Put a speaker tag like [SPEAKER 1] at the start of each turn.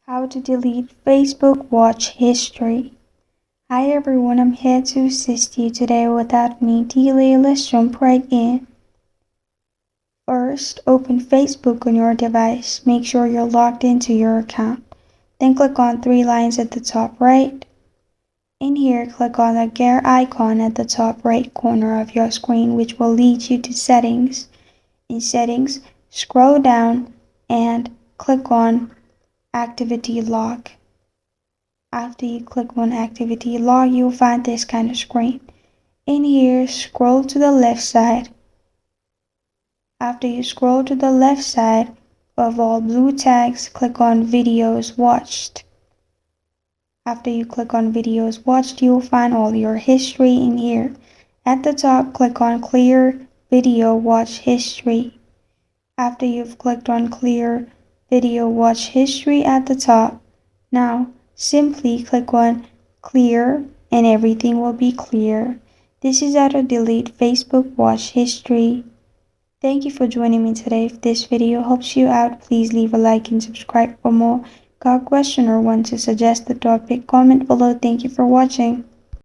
[SPEAKER 1] How to delete Facebook watch history. Hi everyone, I'm here to assist you today. Without any delay, let's jump right in. First, open Facebook on your device. Make sure you're logged into your account. Then click on three lines at the top right. In here, click on the gear icon at the top right corner of your screen, which will lead you to settings. In settings, scroll down and click on activity log. After you click on activity log, you'll find this kind of screen. In here, scroll to the left side. After you scroll to the left side of all blue tags, click on videos watched. After you click on videos watched, you'll find all your history in here. At the top, click on clear video watch history. After you've clicked on clear video watch history at the top, now simply click on clear and everything will be clear. This is how to delete Facebook watch history. Thank you for joining me today. If this video helps you out, please leave a like and subscribe for more. Got a question or want to suggest the topic? Comment below. Thank you for watching.